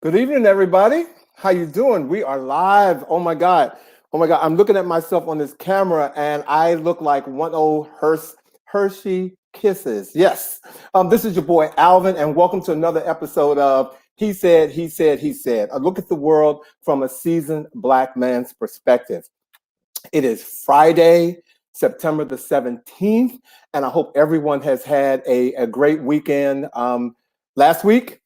Good evening, everybody. How you doing? We are live. Oh my God. Oh my God. I'm looking at myself on this camera and I look like one old Hershey Kisses. Yes. This is your boy Alvin, and welcome to another episode of He Said, He Said, He Said. A look at the world from a seasoned Black man's perspective. It is Friday, September the 17th, and I hope everyone has had a great weekend. Last week,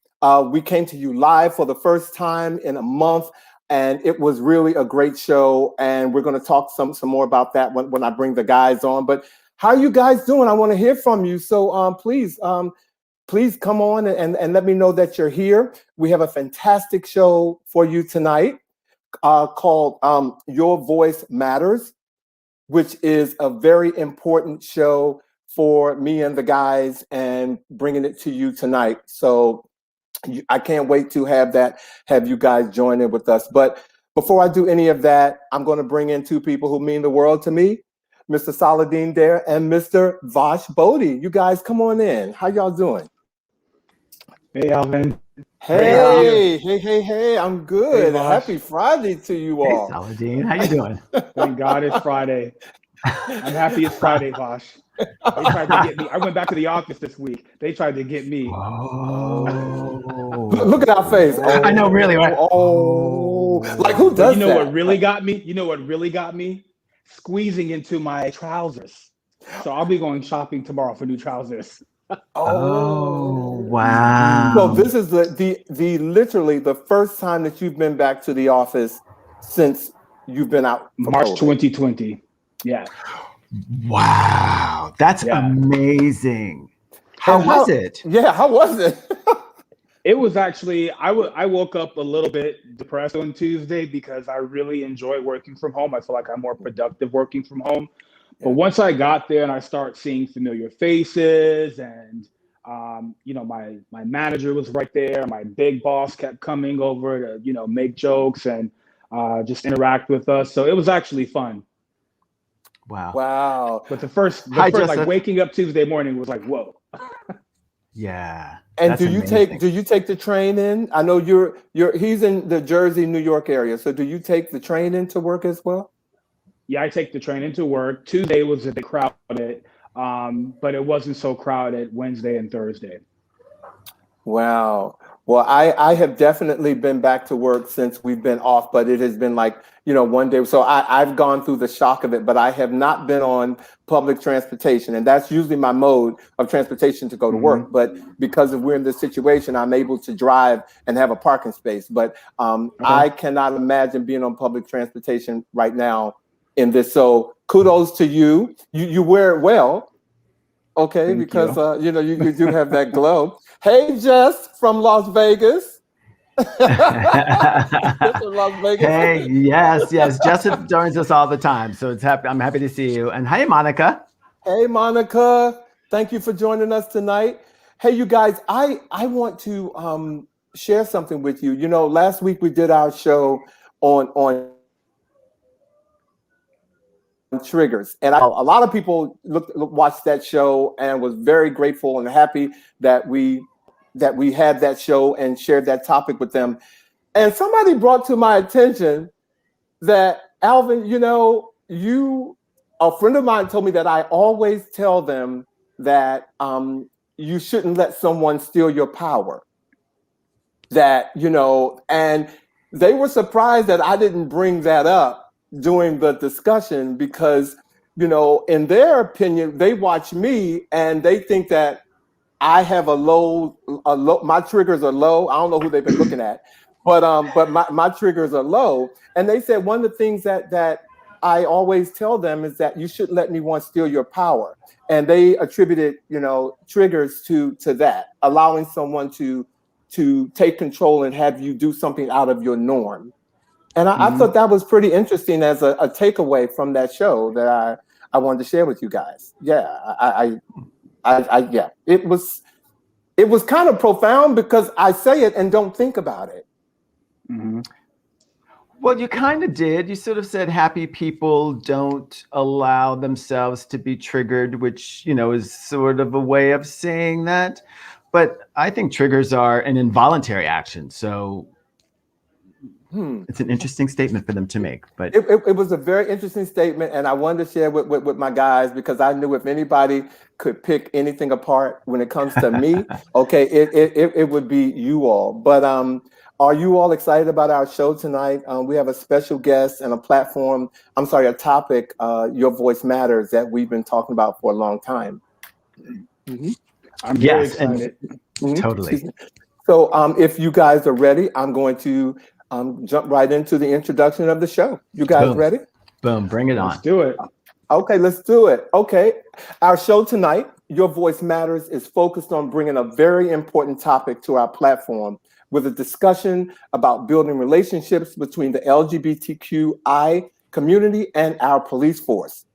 we came to you live for the first time in a month, and it was really a great show, and we're going to talk some more about that when I bring the guys on. But how are you guys doing? I want to hear from you, so please come on and let me know that you're here. We have a fantastic show for you tonight called Your Voice Matters, which is a very important show for me and the guys, and bringing it to you tonight. So I can't wait to have you guys join in with us. But before I do any of that, I'm going to bring in two people who mean the world to me, Mr. Saladin there and Mr. Vash Bodhi. You guys come on in. How y'all doing? Hey, Alvin. Hey, I'm good. Hey, Happy Friday to you all. Hey, Saladin, how you doing? Thank God it's Friday. I'm happy it's Friday, Vash. They tried to get me. I went back to the office this week. They tried to get me. Oh. Look at our face. I know, really, right? Like who does that? What really got me? You know what really got me? Squeezing into my trousers. So I'll be going shopping tomorrow for new trousers. Oh, wow. So this is the literally the first time that you've been back to the office since you've been out. March 2020. Yeah. Wow. That's amazing. How was it? Yeah, how was it? It was actually, I woke up a little bit depressed on Tuesday because I really enjoy working from home. I feel like I'm more productive working from home. But once I got there and I start seeing familiar faces, and my manager was right there, my big boss kept coming over to make jokes and just interact with us. So it was actually fun. Wow. But the first like waking up Tuesday morning was like, whoa. Yeah. And do you take the train in? I know he's in the Jersey, New York area. So do you take the train into work as well? Yeah, I take the train into work. Tuesday was a bit crowded, but it wasn't so crowded Wednesday and Thursday. Wow. Well, I have definitely been back to work since we've been off, but it has been like, one day. So I've gone through the shock of it, but I have not been on public transportation. And that's usually my mode of transportation to go to work. But because we're in this situation, I'm able to drive and have a parking space. But I cannot imagine being on public transportation right now in this. So kudos to you. You wear it well. Okay, Thank because you do have that glow. Hey, Jess from Las Vegas. Las Vegas. Hey, yes. Jess joins us all the time, so I'm happy to see you. And hey, Monica. Hey, Monica. Thank you for joining us tonight. Hey, you guys, I want to share something with you. Last week we did our show on triggers, and a lot of people watched that show and was very grateful and happy that we had that show and shared that topic with them. And somebody brought to my attention that, Alvin, a friend of mine told me that I always tell them that you shouldn't let someone steal your power. That, and they were surprised that I didn't bring that up during the discussion because, in their opinion, they watch me and they think that I have a low, my triggers are low. I don't know who they've been looking at, but my triggers are low. And they said one of the things that I always tell them is that you shouldn't let anyone steal your power. And they attributed, triggers to that, allowing someone to take control and have you do something out of your norm. And I thought that was pretty interesting as a takeaway from that show that I wanted to share with you guys. Yeah, yeah, it was kind of profound because I say it and don't think about it. Mm-hmm. Well, you kind of did. You sort of said happy people don't allow themselves to be triggered, which, is sort of a way of saying that. But I think triggers are an involuntary action. So It's an interesting statement for them to make, but it was a very interesting statement, and I wanted to share with my guys because I knew if anybody could pick anything apart when it comes to me, okay, it would be you all. But are you all excited about our show tonight? We have a special guest and a platform. I'm sorry, a topic. Your voice matters that we've been talking about for a long time. I'm very excited. Totally. So if you guys are ready, I'm going to jump right into the introduction of the show. You guys ready? Boom, bring it on. Let's do it. Okay, let's do it. Okay, our show tonight, Your Voice Matters, is focused on bringing a very important topic to our platform with a discussion about building relationships between the LGBTQI community and our police force.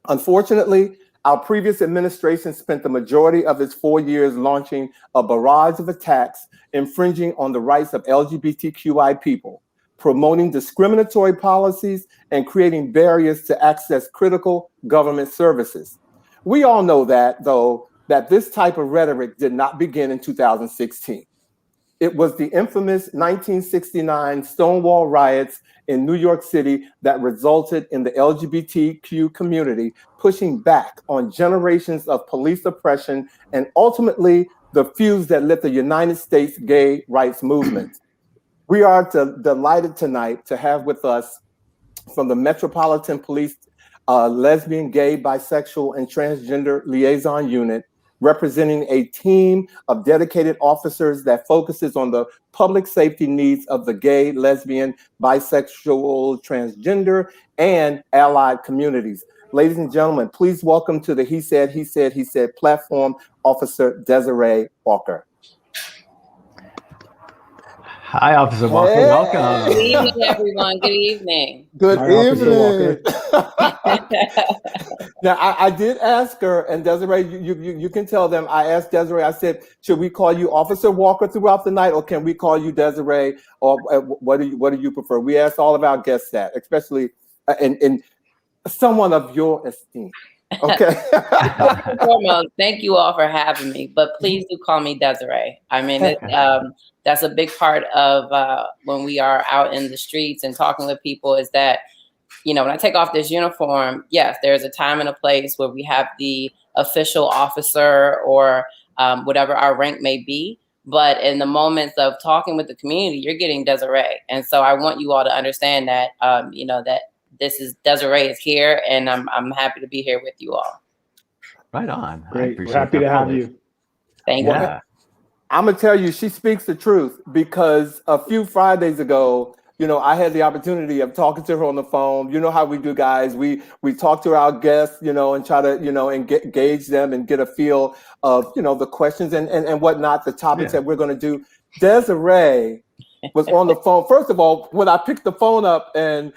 Unfortunately, our previous administration spent the majority of its 4 years launching a barrage of attacks infringing on the rights of LGBTQI people, promoting discriminatory policies, and creating barriers to access critical government services. We all know that, though, that this type of rhetoric did not begin in 2016. It was the infamous 1969 Stonewall riots in New York City that resulted in the LGBTQ community pushing back on generations of police oppression and ultimately the fuse that lit the United States gay rights movement. We are delighted tonight to have with us from the Metropolitan Police Lesbian, Gay, Bisexual, and Transgender Liaison Unit, representing a team of dedicated officers that focuses on the public safety needs of the gay, lesbian, bisexual, transgender, and allied communities. Ladies and gentlemen, please welcome to the He Said platform, Officer Desiree Walker. Hi, Officer Walker. Hey. Welcome. Good evening, everyone. Good evening. Good Hi, evening. Now, I did ask her, and Desiree, you can tell them, I asked Desiree, I said, should we call you Officer Walker throughout the night, or can we call you Desiree, or what do you prefer? We asked all of our guests that, especially in someone of your esteem. Okay. First and foremost, thank you all for having me, but please do call me Desiree. I mean, that's a big part of when we are out in the streets and talking with people is that, you know, when I take off this uniform, yes, there's a time and a place where we have the official officer or whatever our rank may be. But in the moments of talking with the community, you're getting Desiree. And so I want you all to understand that, you know, that this is Desiree is here, and I'm happy to be here with you all. Right on. Great. We're happy to have you. Thank you. I'm going to tell you, she speaks the truth because a few Fridays ago, you know, I had the opportunity of talking to her on the phone. You know how we do, guys. We talk to our guests, you know, and try to, you know, and gauge them and get a feel of, you know, the questions and whatnot, the topics that we're going to do. Desiree was on the phone. First of all, when I picked the phone up and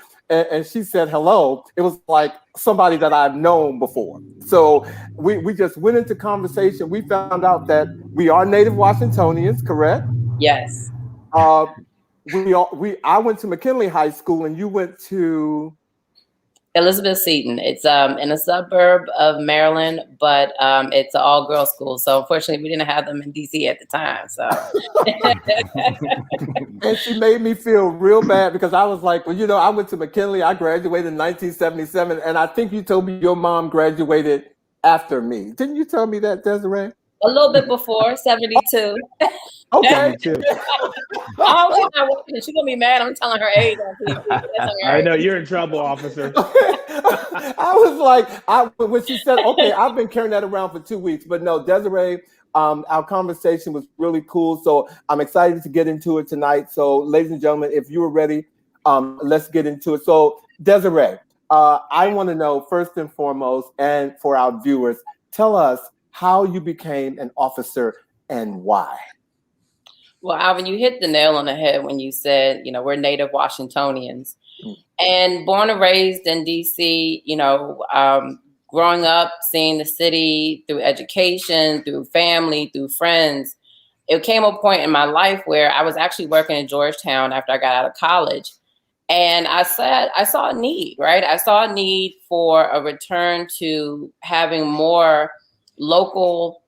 she said hello, it was like somebody that I've known before. So we just went into conversation. We found out that we are native Washingtonians, correct? Yes. I went to McKinley High School and you went to Elizabeth Seton. It's in a suburb of Maryland, but it's an all-girls school. So unfortunately, we didn't have them in DC at the time. So and she made me feel real bad because I was like, well, you know, I went to McKinley. I graduated in 1977, and I think you told me your mom graduated after me. Didn't you tell me that, Desiree? A little bit before 72. Okay. She's gonna be mad. I'm telling her age on TV. I know you're in trouble, officer. I was like, when she said, okay, I've been carrying that around for 2 weeks, but no, Desiree, our conversation was really cool. So I'm excited to get into it tonight. So ladies and gentlemen, if you are ready, let's get into it. So Desiree, I want to know first and foremost, and for our viewers, tell us how you became an officer and why. Well, Alvin, you hit the nail on the head when you said, you know, we're native Washingtonians. And born and raised in DC, you know, growing up, seeing the city through education, through family, through friends, it came a point in my life where I was actually working in Georgetown after I got out of college. And I saw a need, right? I saw a need for a return to having more local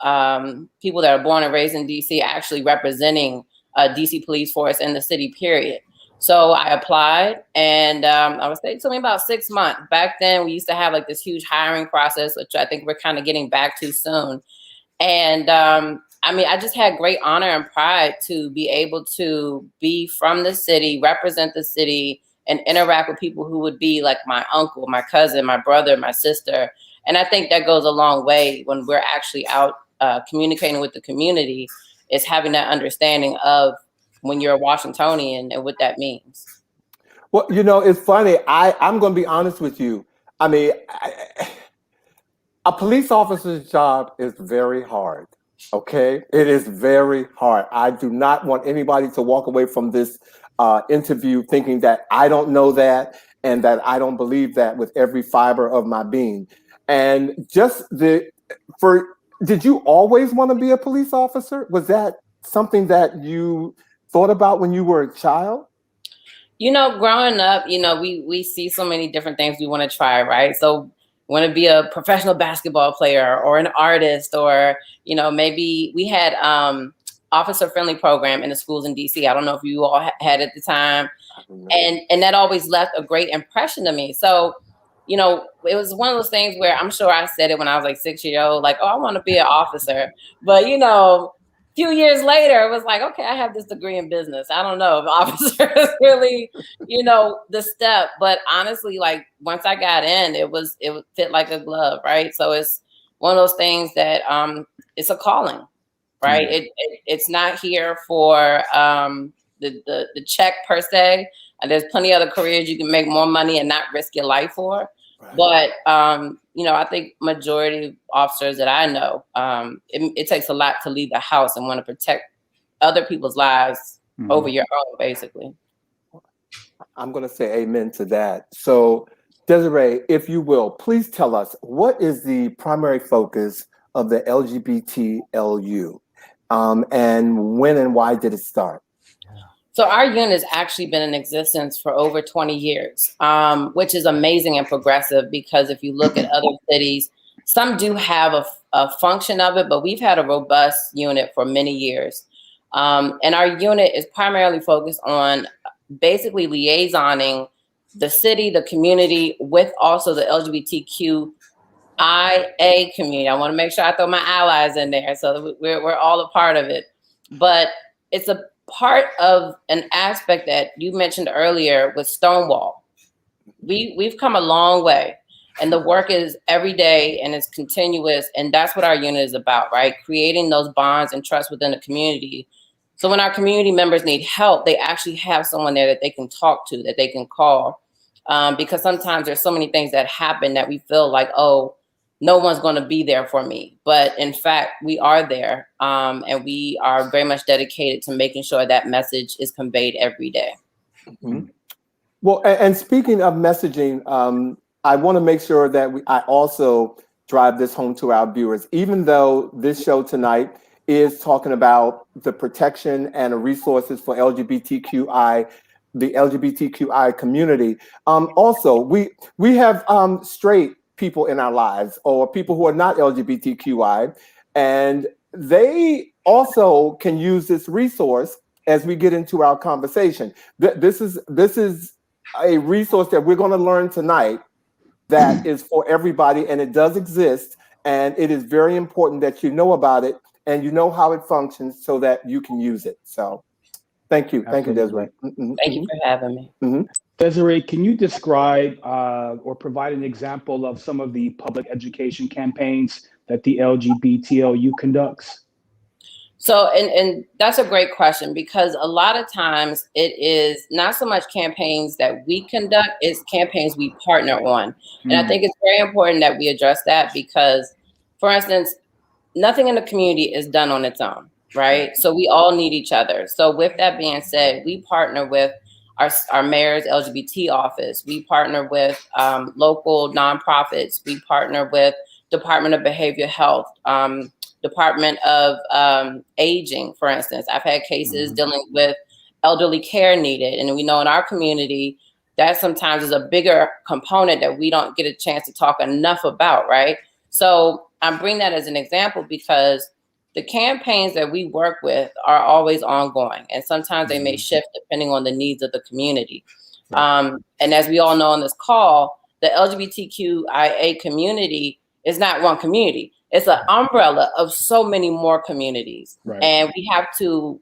people that are born and raised in DC actually representing DC police force in the city, period. So I applied, and I would say it took me about 6 months. Back then, we used to have like this huge hiring process, which I think we're kind of getting back to soon. And I mean, I just had great honor and pride to be able to be from the city, represent the city, and interact with people who would be like my uncle, my cousin, my brother, my sister. And I think that goes a long way when we're actually out communicating with the community, is having that understanding of when you're a Washingtonian and what that means. Well, you know, it's funny. I'm going to be honest with you. I mean, a police officer's job is very hard. Okay, it is very hard. I do not want anybody to walk away from this interview thinking that I don't know that and that I don't believe that with every fiber of my being. And did you always want to be a police officer? Was that something that you thought about when you were a child? You know, growing up, you know, we see so many different things we want to try, right? So want to be a professional basketball player or an artist, or, you know, maybe we had officer friendly program in the schools in DC. I don't know if you all had at the time. And that always left a great impression to me. So, you know, it was one of those things where I'm sure I said it when I was like 6 years old, like, oh, I want to be an officer. But, you know, a few years later, it was like, okay, I have this degree in business. I don't know if officer is really, you know, the step. But honestly, like once I got in, it fit like a glove, right? So it's one of those things that it's a calling, right? Mm-hmm. It's not here for the check per se. And there's plenty of other careers you can make more money and not risk your life for. Right. But, you know, I think majority of officers that I know, it takes a lot to leave the house and want to protect other people's lives over your own, basically. I'm going to say amen to that. So, Desiree, if you will, please tell us, what is the primary focus of the Lgbtlu, and when and why did it start? So our unit has actually been in existence for over 20 years, which is amazing and progressive, because if you look at other cities, some do have a function of it, but we've had a robust unit for many years. And our unit is primarily focused on basically liaisoning the city, the community, with also the LGBTQIA community. I want to make sure I throw my allies in there, so we're all a part of it. But it's a part of an aspect that you mentioned earlier with Stonewall. We've come a long way, and the work is every day and it's continuous. And that's what our unit is about, right? Creating those bonds and trust within the community. So when our community members need help, they actually have someone there that they can talk to, that they can call. Because sometimes there's so many things that happen that we feel like, oh, no one's going to be there for me. But in fact, we are there. And we are very much dedicated to making sure that message is conveyed every day. Mm-hmm. Well, and speaking of messaging, I want to make sure that I also drive this home to our viewers. Even though this show tonight is talking about the protection and the resources for LGBTQI, the LGBTQI community, also we have straight people in our lives, or people who are not LGBTQI, and they also can use this resource as we get into our conversation. This is a resource that we're going to learn tonight that is for everybody, and it does exist, and it is very important that you know about it and you know how it functions so that you can use it. So thank you. Absolutely. Thank you, Desiree. Mm-hmm. Thank you for having me. Mm-hmm. Desiree, can you describe or provide an example of some of the public education campaigns that the Lgbtlu conducts? So, and that's a great question, because a lot of times it is not so much campaigns that we conduct, it's campaigns we partner on. And I think it's very important that we address that, because, for instance, nothing in the community is done on its own, right? So we all need each other. So with that being said, we partner with our mayor's LGBT office. We partner with local nonprofits. We partner with Department of Behavioral Health, Department of Aging, for instance. I've had cases dealing with elderly care needed. And we know in our community, that sometimes is a bigger component that we don't get a chance to talk enough about, right? So I bring that as an example because the campaigns that we work with are always ongoing, and sometimes they may shift depending on the needs of the community. And as we all know on this call, the LGBTQIA community is not one community. It's an umbrella of so many more communities. And we have to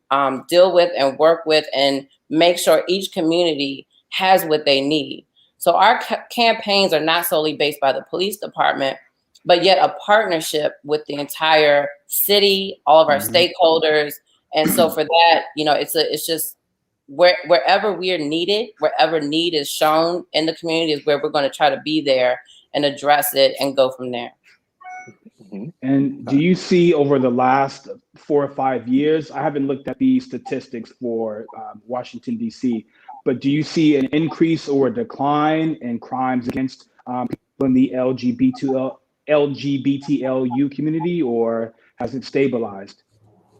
deal with and work with and make sure each community has what they need. So our campaigns are not solely based by the police department, but yet a partnership with the entire city, all of our stakeholders. And so for that, it's just wherever we are needed, wherever need is shown in the community is where we're going to try to be there and address it and go from there. And do you see over the last 4 or 5 years, I haven't looked at the statistics for Washington, D.C., but do you see an increase or a decline in crimes against people in the LGBTLU community, or has it stabilized?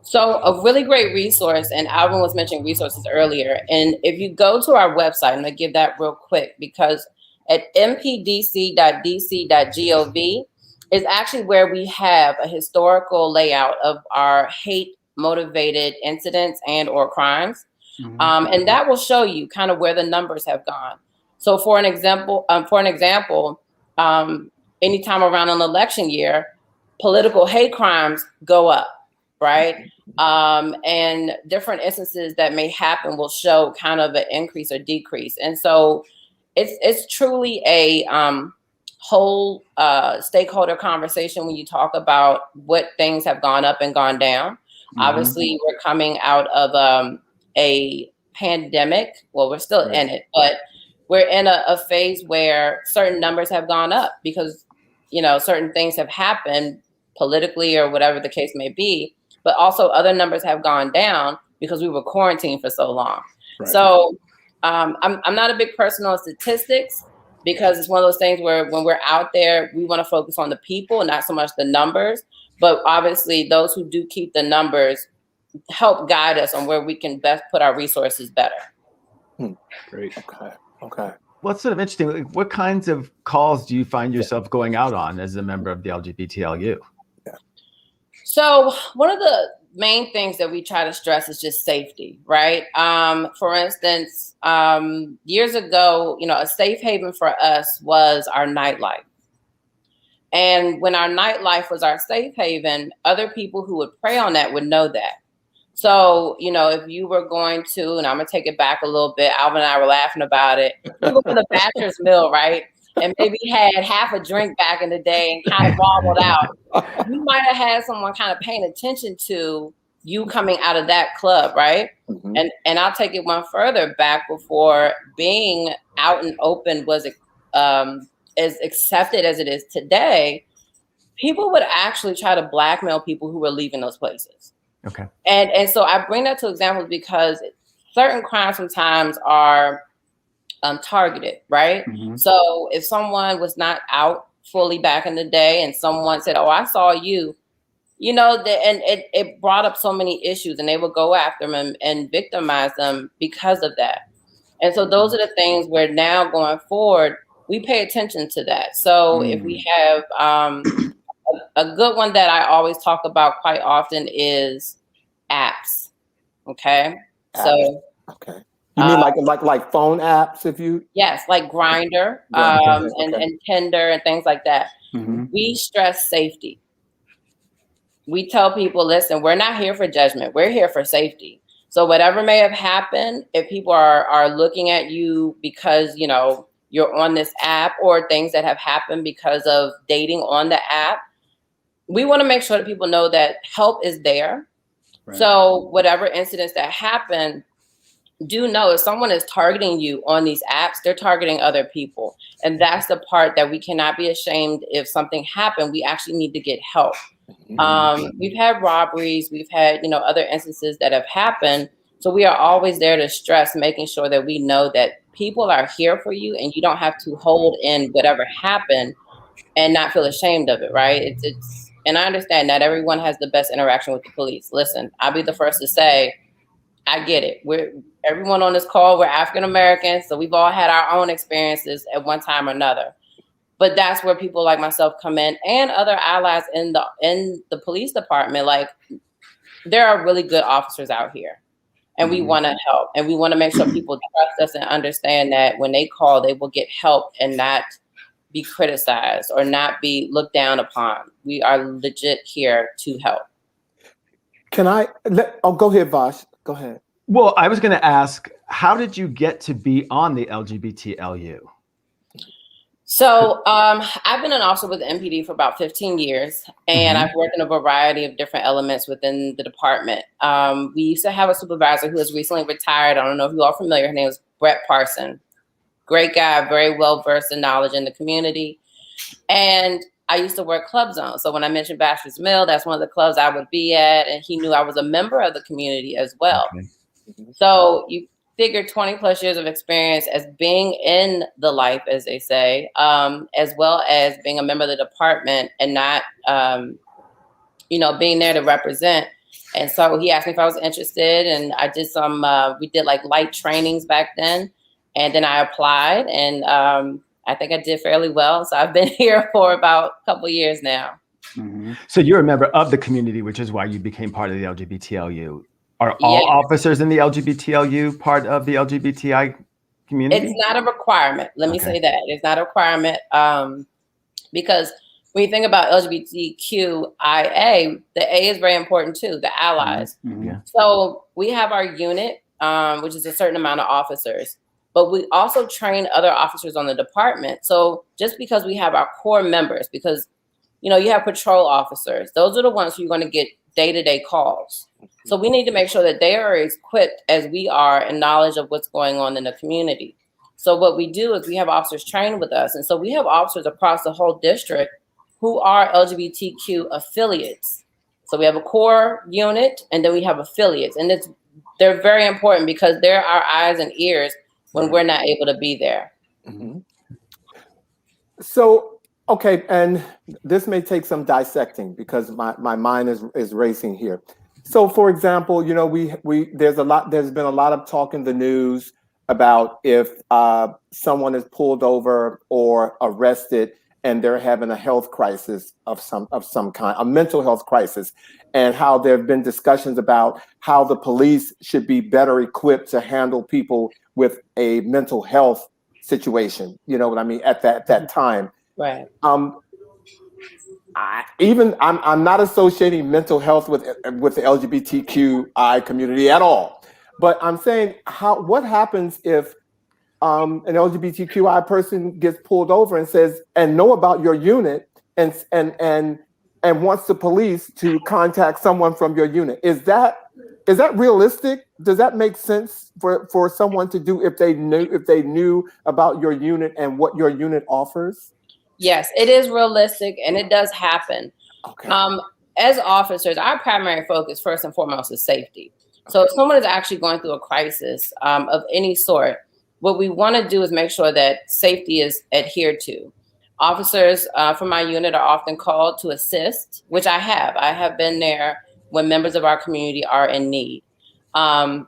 So a really great resource, and Alvin was mentioning resources earlier, and if you go to our website, I'm going to give that real quick, because at mpdc.dc.gov is actually where we have a historical layout of our hate-motivated incidents and or crimes. And that will show you kind of where the numbers have gone. So for an example, anytime around an election year, political hate crimes go up, right? And different instances that may happen will show kind of an increase or decrease. And so it's truly a whole stakeholder conversation when you talk about what things have gone up and gone down. Obviously, we're coming out of a pandemic. Well, we're still in it, but we're in a phase where certain numbers have gone up because, certain things have happened politically or whatever the case may be, but also other numbers have gone down because we were quarantined for so long. So I'm not a big person on statistics, because it's one of those things where when we're out there, we want to focus on the people, not so much the numbers. But obviously, those who do keep the numbers help guide us on where we can best put our resources better. Great. Okay. What's sort of interesting, what kinds of calls do you find yourself going out on as a member of the LGBTLU? So one of the main things that we try to stress is just safety, right? For instance, years ago, a safe haven for us was our nightlife. And when our nightlife was our safe haven, other people who would prey on that would know that. So, if you were going to, and I'm going to take it back a little bit, Alvin and I were laughing about it. You go to the bachelor's meal, right? And maybe had half a drink back in the day and kind of wobbled out. You might have had someone kind of paying attention to you coming out of that club, right? And I'll take it one further back. Before being out and open was as accepted as it is today, people would actually try to blackmail people who were leaving those places. Okay. And so I bring that to examples because certain crimes sometimes are targeted, right? So if someone was not out fully back in the day and someone said, "Oh, I saw you," and it brought up so many issues, and they would go after them and victimize them because of that. And so those are the things where now going forward, we pay attention to that. So if we have a good one that I always talk about quite often is apps. Okay. So you mean like phone apps? Yes, like Grindr, and Tinder and things like that. We stress safety. We tell people, listen, we're not here for judgment. We're here for safety. So whatever may have happened, if people are looking at you because, you're on this app, or things that have happened because of dating on the app, we want to make sure that people know that help is there. So whatever incidents that happen, do know if someone is targeting you on these apps, they're targeting other people. And that's the part that we cannot be ashamed. If something happened, we actually need to get help. We've had robberies, we've had, other instances that have happened. So we are always there to stress, making sure that we know that people are here for you and you don't have to hold in whatever happened and not feel ashamed of it, right? And I understand not everyone has the best interaction with the police. Listen, I'll be the first to say, I get it. Everyone on this call, we're African Americans, so we've all had our own experiences at one time or another. But that's where people like myself come in, and other allies in the police department. Like, there are really good officers out here, and we want to help, and we want to make sure people trust us and understand that when they call, they will get help and not be criticized or not be looked down upon. We are legit here to help. Can I go ahead, Vash. Go ahead. Well, I was going to ask, how did you get to be on the LGBTLU? So I've been an officer with the MPD for about 15 years, and I've worked in a variety of different elements within the department. We used to have a supervisor who has recently retired. I don't know if you all are familiar. Her name is Brett Parson. Great guy, very well-versed in knowledge in the community. And I used to work club zone. So when I mentioned Bachelor's Mill, that's one of the clubs I would be at. And he knew I was a member of the community as well. Okay. So you figure 20 plus years of experience as being in the life, as they say, as well as being a member of the department and not, being there to represent. And so he asked me if I was interested, and I did some, we did like light trainings back then. And then I applied, and I think I did fairly well. So I've been here for about a couple of years now. So you're a member of the community, which is why you became part of the LGBTLU. Are all officers in the LGBTLU part of the LGBTI community? It's not a requirement. Let me say that. It's not a requirement because when you think about LGBTQIA, the A is very important too, the allies. So we have our unit, which is a certain amount of officers, but we also train other officers on the department. So just because we have our core members, because, you have patrol officers, those are the ones who are going to get day-to-day calls. So we need to make sure that they are as equipped as we are in knowledge of what's going on in the community. So what we do is we have officers trained with us. And so we have officers across the whole district who are LGBTQ affiliates. So we have a core unit, and then we have affiliates. And they're very important because they're our eyes and ears when we're not able to be there. So, okay, and this may take some dissecting because my mind is racing here. So, for example, there's been a lot of talk in the news about if someone is pulled over or arrested and they're having a health crisis of some kind, a mental health crisis, and how there have been discussions about how the police should be better equipped to handle people with a mental health situation. You know what I mean? At that time. Right. I'm not associating mental health with the LGBTQI community at all, but I'm saying what happens if an LGBTQI person gets pulled over and says and know about your unit and wants the police to contact someone from your unit? Is that realistic? Does that make sense for someone to do if they knew about your unit and what your unit offers? Yes, it is realistic, and it does happen. Okay. As officers, our primary focus, first and foremost, is safety. So if someone is actually going through a crisis of any sort, what we want to do is make sure that safety is adhered to. Officers from my unit are often called to assist, which I have. I have been there when members of our community are in need. And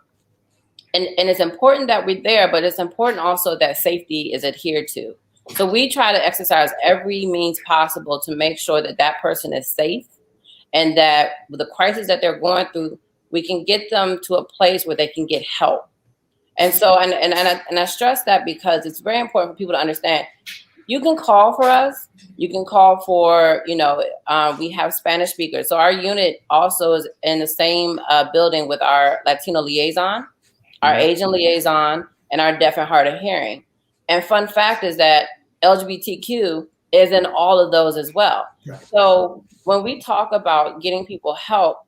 it's important that we're there, but it's important also that safety is adhered to. So we try to exercise every means possible to make sure that that person is safe and that with the crisis that they're going through, we can get them to a place where they can get help. And so, and I stress that because it's very important for people to understand. You can call for us. You can call for, we have Spanish speakers. So our unit also is in the same building with our Latino liaison, our Asian liaison, and our deaf and hard of hearing. And fun fact is that LGBTQ is in all of those as well. Right. So when we talk about getting people help,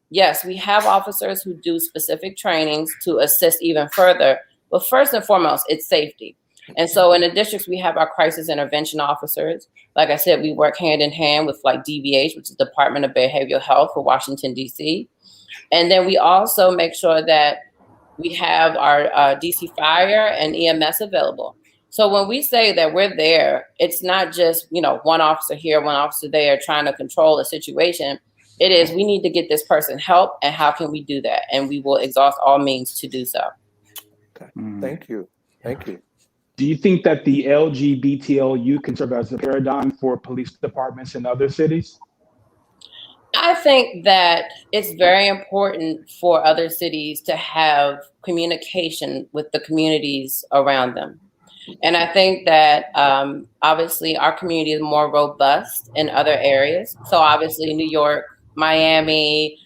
yes, we have officers who do specific trainings to assist even further. But first and foremost, it's safety. And so in the districts, we have our crisis intervention officers. Like I said, we work hand in hand with like DBH, which is the Department of Behavioral Health for Washington, D.C. And then we also make sure that we have our DC Fire and EMS available. So when we say that we're there, it's not just, one officer here, one officer there trying to control a situation. It is, we need to get this person help, and how can we do that? And we will exhaust all means to do so. Okay. Thank you. Do you think that the LGBTLU can serve as a paradigm for police departments in other cities? I think that it's very important for other cities to have communication with the communities around them. And I think that obviously our community is more robust in other areas. So obviously New York, Miami,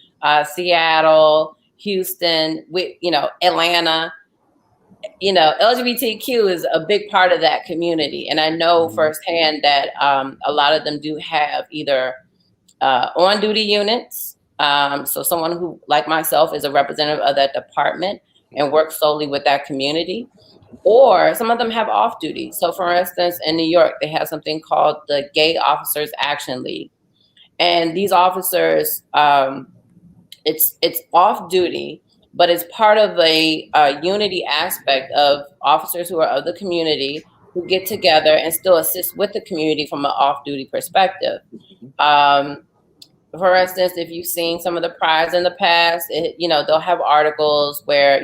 Seattle, Houston, Atlanta, LGBTQ is a big part of that community. And I know firsthand that a lot of them do have either on-duty units. So someone who, like myself, is a representative of that department and works solely with that community. Or some of them have off-duty. So for instance, in New York, they have something called the Gay Officers Action League. And these officers, it's off-duty, but it's part of a unity aspect of officers who are of the community who get together and still assist with the community from an off-duty perspective. For instance, if you've seen some of the prides in the past, they'll have articles where,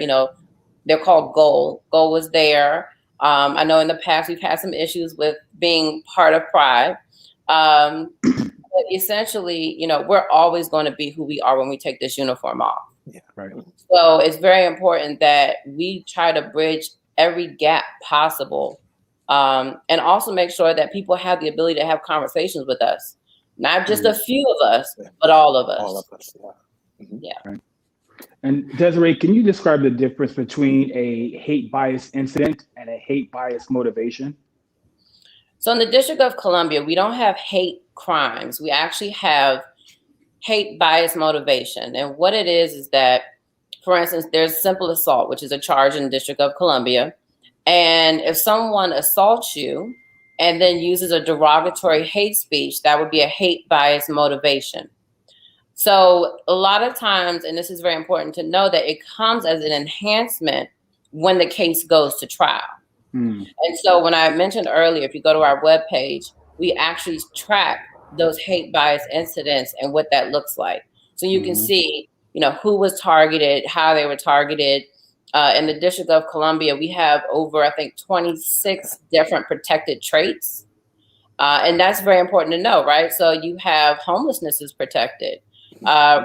they're called Goal. Goal was there. I know in the past we've had some issues with being part of Pride. But essentially, we're always going to be who we are when we take this uniform off. Yeah, right. So it's very important that we try to bridge every gap possible, and also make sure that people have the ability to have conversations with us. Not just a few of us, but all of us. All of us, yeah. Yeah. Right. And Desiree, can you describe the difference between a hate bias incident and a hate bias motivation? So in the District of Columbia, we don't have hate crimes. We actually have hate bias motivation. And what it is that, for instance, there's simple assault, which is a charge in the District of Columbia. And if someone assaults you and then uses a derogatory hate speech, that would be a hate bias motivation. So a lot of times, and this is very important to know, that it comes as an enhancement when the case goes to trial. And so when I mentioned earlier, if you go to our webpage, we actually track those hate bias incidents and what that looks like. So you can see, who was targeted, how they were targeted. In the District of Columbia, we have over, I think, 26 different protected traits. And that's very important to know, right? So you have homelessness is protected,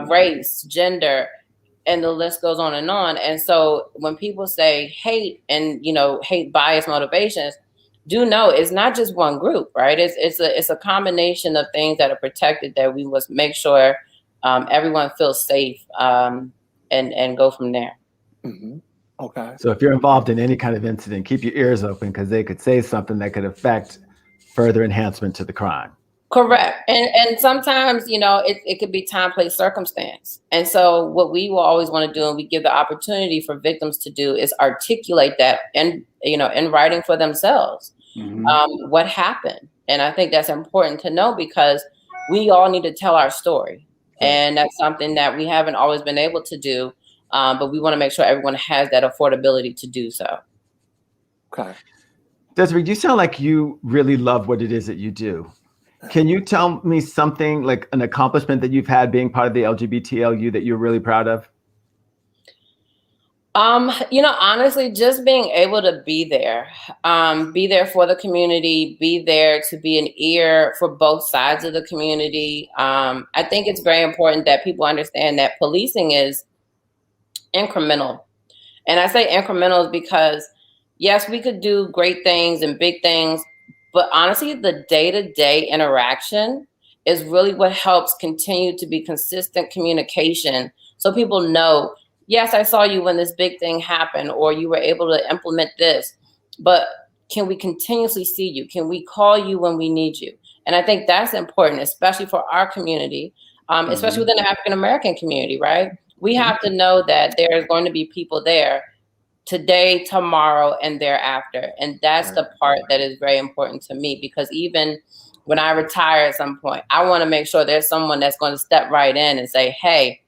race, gender, and the list goes on. And so when people say hate and, hate bias motivations, do know it's not just one group, right? It's a combination of things that are protected that we must make sure everyone feels safe and go from there. Okay. So if you're involved in any kind of incident, keep your ears open because they could say something that could affect further enhancement to the crime. Correct. And sometimes, it could be time, place, circumstance. And so what we will always want to do, and we give the opportunity for victims to do, is articulate that in writing for themselves, what happened. And I think that's important to know because we all need to tell our story. And that's something that we haven't always been able to do. But we want to make sure everyone has that affordability to do so. Okay. Desiree, you sound like you really love what it is that you do. Can you tell me something like an accomplishment that you've had being part of the LGBTLU that you're really proud of? Honestly, just being able to be there for the community, be there to be an ear for both sides of the community. I think it's very important that people understand that policing is incremental. And I say incremental because, yes, we could do great things and big things, but honestly, the day-to-day interaction is really what helps continue to be consistent communication. So people know, yes, I saw you when this big thing happened, or you were able to implement this, but can we continuously see you? Can we call you when we need you? And I think that's important, especially for our community, especially within the African-American community, right? We have to know that there's going to be people there today, tomorrow, and thereafter. And that's the part that is very important to me, because even when I retire at some point, I want to make sure there's someone that's going to step right in and say, hey,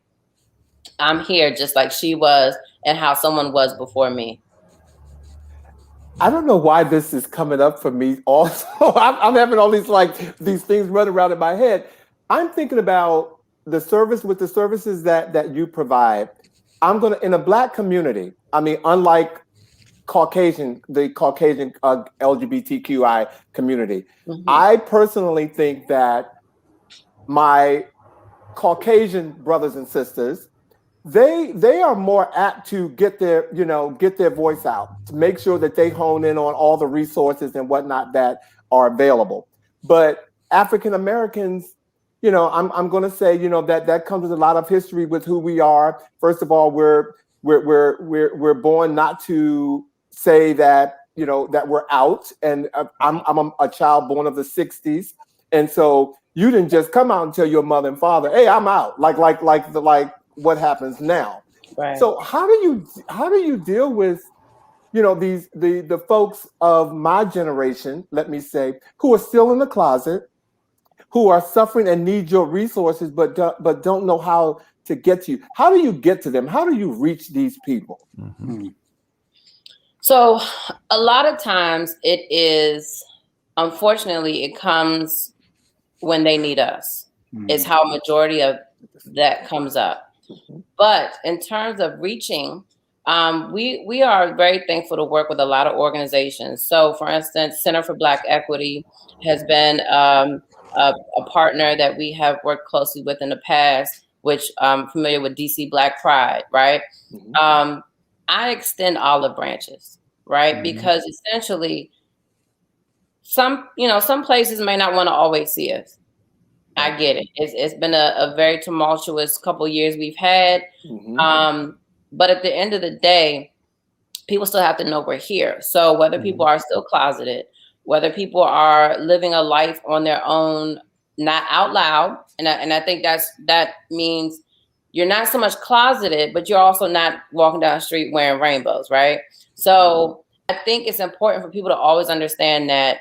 I'm here just like she was and how someone was before me. I don't know why this is coming up for me also. I'm having all these things running around in my head. I'm thinking about the services that you provide. I'm going to, in a Black community, I mean, unlike Caucasian LGBTQI community. Mhm. I personally think that my Caucasian brothers and sisters, they are more apt to get their voice out, to make sure that they hone in on all the resources and whatnot that are available. But African Americans, I'm going to say, that comes with a lot of history with who we are. First of all, we're born not to say that that we're out, and I'm a child born of the '60s, and so you didn't just come out and tell your mother and father, "Hey, I'm out," like what happens now. Right. So how do you deal with the folks of my generation, let me say, who are still in the closet, who are suffering and need your resources, but don't know how to get to you? How do you get to them? How do you reach these people? Mm-hmm. So a lot of times it is, unfortunately, it comes when they need us. Mm-hmm. Is how majority of that comes up. Mm-hmm. But in terms of reaching, we are very thankful to work with a lot of organizations. So, for instance, Center for Black Equity has been a partner that we have worked closely with in the past, which I'm familiar with DC Black Pride, right? Mm-hmm. I extend olive branches, right? Mm-hmm. Because essentially, some places may not want to always see us. I get it. It's been a very tumultuous couple of years we've had. Mm-hmm. But at the end of the day, people still have to know we're here. So whether people are still closeted, whether people are living a life on their own, not out loud, and I think that means you're not so much closeted, but you're also not walking down the street wearing rainbows, right? So I think it's important for people to always understand that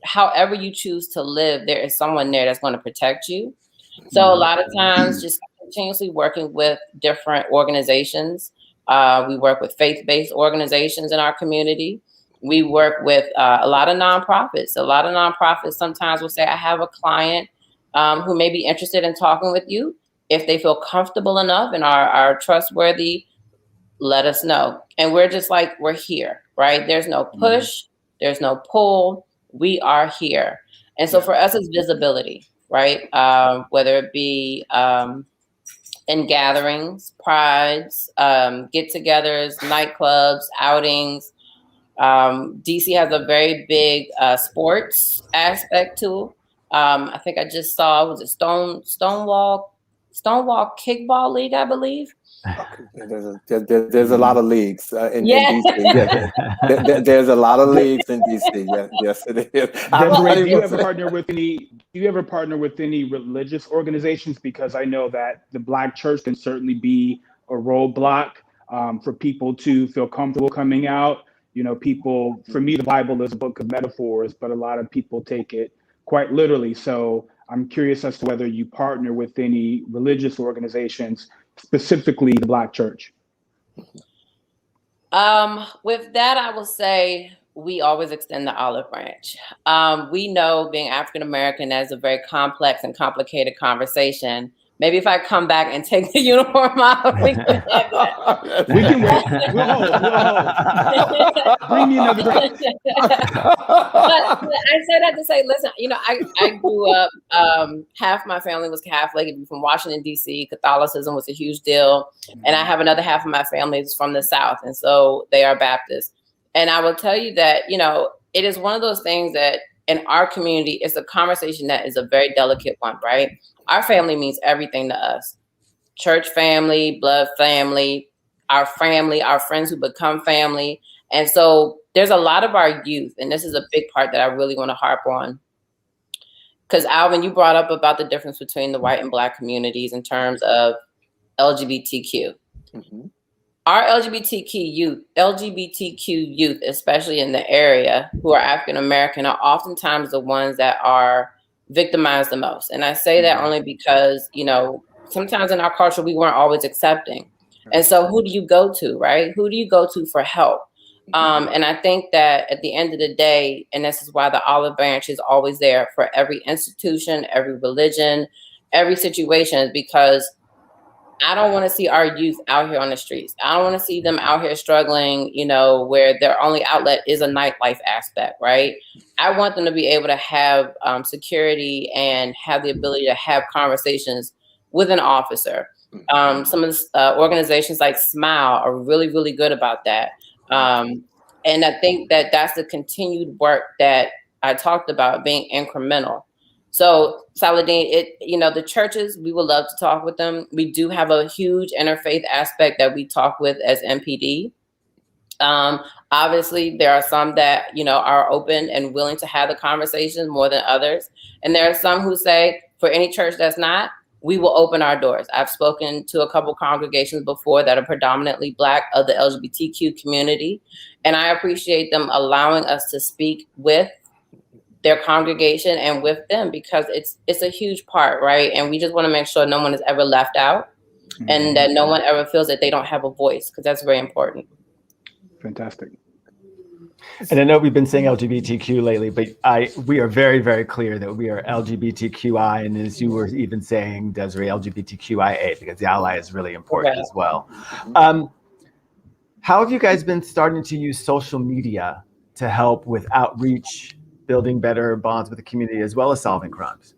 however you choose to live, there is someone there that's going to protect you. So a lot of times just continuously working with different organizations. We work with faith-based organizations in our community. We work with a lot of nonprofits. A lot of nonprofits sometimes will say, I have a client who may be interested in talking with you. If they feel comfortable enough and are trustworthy, let us know. And we're just like, we're here, right? There's no push, there's no pull. We are here. And so for us, it's visibility, right? Whether it be in gatherings, prides, get-togethers, nightclubs, outings. DC has a very big sports aspect too. I think I just saw, was it Stonewall Kickball League, I believe. There's a lot of leagues in DC. There's a lot of leagues in DC. Yes, it is. Desiree, do you ever partner with any religious organizations? Because I know that the Black church can certainly be a roadblock for people to feel comfortable coming out. People, for me, the Bible is a book of metaphors, but a lot of people take it quite literally. So I'm curious as to whether you partner with any religious organizations, specifically the Black church. With that, I will say we always extend the olive branch. We know, being African American, as a very complex and complicated conversation. Maybe if I come back and take the uniform off, we can have that. We can wait. We'll hold. Bring me another drink. But I say that to say, listen, I grew up, half my family was Catholic, from Washington, D.C. Catholicism was a huge deal. And I have another half of my family is from the South. And so they are Baptist. And I will tell you that, it is one of those things that in our community, it's a conversation that is a very delicate one, right? Our family means everything to us. Church family, blood family, our friends who become family. And so there's a lot of our youth, and this is a big part that I really want to harp on. Because Alvin, you brought up about the difference between the white and Black communities in terms of LGBTQ. Mm-hmm. Our LGBTQ youth, especially in the area, who are African American, are oftentimes the ones that are victimized the most. And I say that only because, sometimes in our culture, we weren't always accepting. And so who do you go to, right? Who do you go to for help? And I think that at the end of the day, and this is why the olive branch is always there for every institution, every religion, every situation, is because I don't want to see our youth out here on the streets. I don't want to see them out here struggling, where their only outlet is a nightlife aspect, right? I want them to be able to have security and have the ability to have conversations with an officer. Some of the organizations like Smile are really, really good about that. And I think that that's the continued work that I talked about being incremental. So Saladin, the churches, we would love to talk with them. We do have a huge interfaith aspect that we talk with as MPD. Obviously, there are some that, are open and willing to have the conversation more than others. And there are some who say, for any church that's not, we will open our doors. I've spoken to a couple congregations before that are predominantly Black of the LGBTQ community. And I appreciate them allowing us to speak with their congregation and with them, because it's a huge part, right? And we just want to make sure no one is ever left out, and that no one ever feels that they don't have a voice, because that's very important. Fantastic. And I know we've been saying LGBTQ lately, but we are very, very clear that we are LGBTQI, and as you were even saying, Desiree, LGBTQIA, because the ally is really important as well. How have you guys been starting to use social media to help with outreach, building better bonds with the community, as well as solving crimes?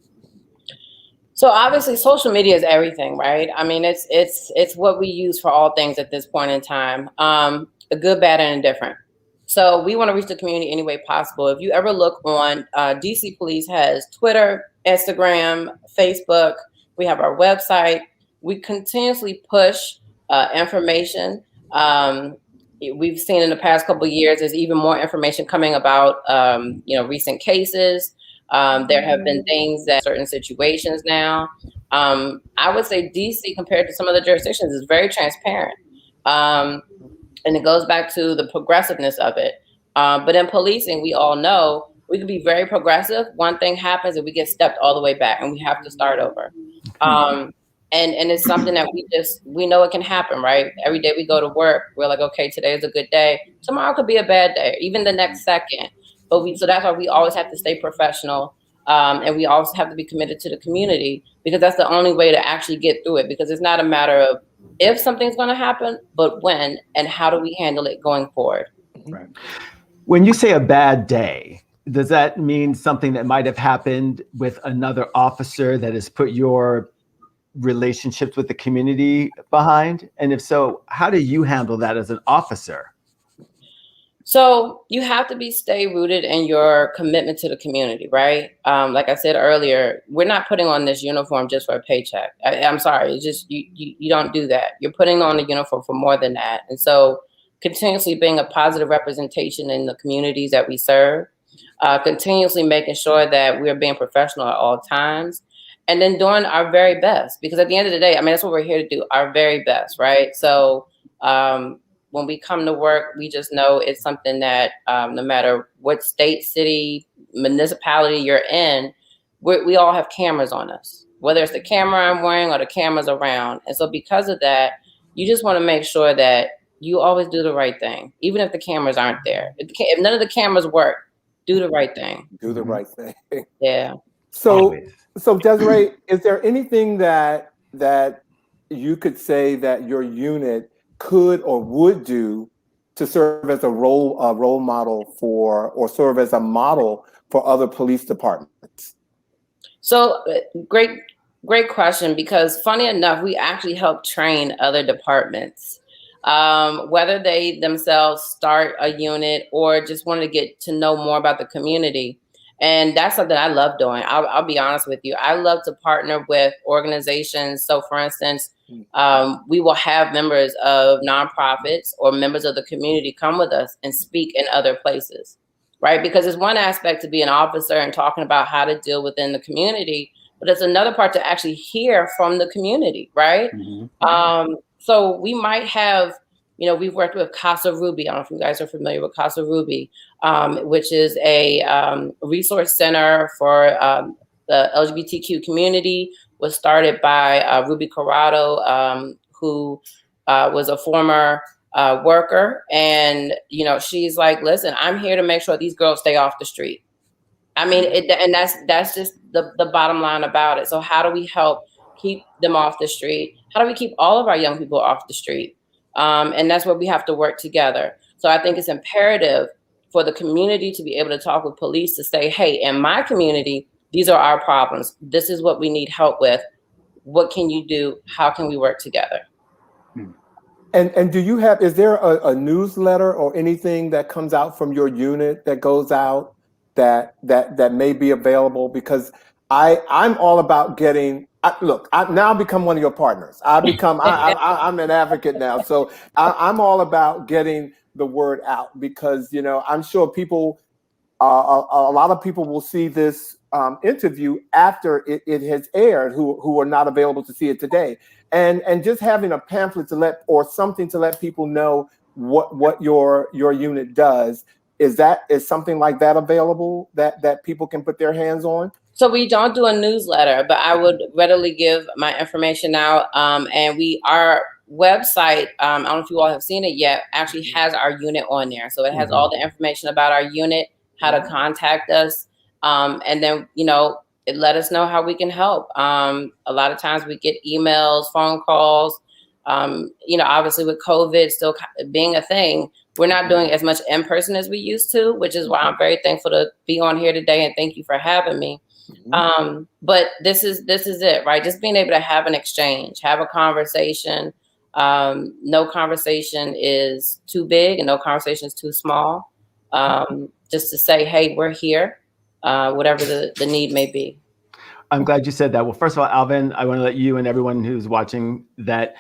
So obviously social media is everything, right? I mean, it's what we use for all things at this point in time, the good, bad, and indifferent. So we want to reach the community any way possible. If you ever look on, DC Police has Twitter, Instagram, Facebook. We have our website. We continuously push information. We've seen in the past couple of years, there's even more information coming about, recent cases. There have been things that certain situations now. I would say DC, compared to some other jurisdictions, is very transparent. And it goes back to the progressiveness of it. But in policing, we all know we can be very progressive. One thing happens and we get stepped all the way back and we have to start over. And it's something that we know it can happen, right? Every day we go to work, we're like, okay, today is a good day. Tomorrow could be a bad day, even the next second. So that's why we always have to stay professional. And we also have to be committed to the community, because that's the only way to actually get through it. Because it's not a matter of if something's going to happen, but when, and how do we handle it going forward? Right. When you say a bad day, does that mean something that might have happened with another officer that has put your relationships with the community behind? And if so, how do you handle that as an officer? So you have to stay rooted in your commitment to the community, right? Like I said earlier, we're not putting on this uniform just for a paycheck. I'm sorry, it's just you don't do that. You're putting on the uniform for more than that. And so continuously being a positive representation in the communities that we serve, continuously making sure that we're being professional at all times, and then doing our very best. Because at the end of the day, I mean, that's what we're here to do, our very best, right? So when we come to work, we just know it's something that no matter what state, city, municipality you're in, we all have cameras on us, whether it's the camera I'm wearing or the cameras around. And so because of that, you just want to make sure that you always do the right thing, even if the cameras aren't there. If none of the cameras work, do the right thing. Do the right thing. Yeah. So Desiree, is there anything that you could say that your unit could or would do to serve as a role model for, or serve as a model for other police departments? So great question, because funny enough, we actually help train other departments, whether they themselves start a unit or just want to get to know more about the community. And that's something I love doing. I'll be honest with you. I love to partner with organizations. So for instance, we will have members of nonprofits or members of the community come with us and speak in other places, right? Because it's one aspect to be an officer and talking about how to deal within the community, but it's another part to actually hear from the community, right? Mm-hmm. So we might have, we've worked with Casa Ruby. I don't know if you guys are familiar with Casa Ruby, which is a resource center for the LGBTQ community. Was started by Ruby Corrado, who was a former worker. And, she's like, listen, I'm here to make sure these girls stay off the street. I mean, and that's just the bottom line about it. So how do we help keep them off the street? How do we keep all of our young people off the street? And that's where we have to work together. So I think it's imperative for the community to be able to talk with police to say, hey, in my community, these are our problems. This is what we need help with. What can you do? How can we work together? And do you have, is there a newsletter or anything that comes out from your unit that goes out that may be available? Because I'm all about getting, look, I've now become one of your partners. I'm an advocate now. So I'm all about getting the word out because, you know, I'm sure people, a lot of people will see this interview after it has aired who are not available to see it today. And just having a pamphlet to let, or something to let people know what your unit does, is something like that available that people can put their hands on? So we don't do a newsletter, but I would readily give my information out. And our website, I don't know if you all have seen it yet, actually has our unit on there. So it has all the information about our unit, how to contact us. And then, you know, it let us know how we can help. A lot of times we get emails, phone calls. You know, obviously with COVID still being a thing, we're not doing as much in person as we used to, which is why I'm very thankful to be on here today. And thank you for having me. But this is it, right? Just being able to have an exchange, have a conversation. No conversation is too big and no conversation is too small. Just to say, hey, we're here, whatever the need may be. I'm glad you said that. Well, first of all, Alvin, I want to let you and everyone who's watching that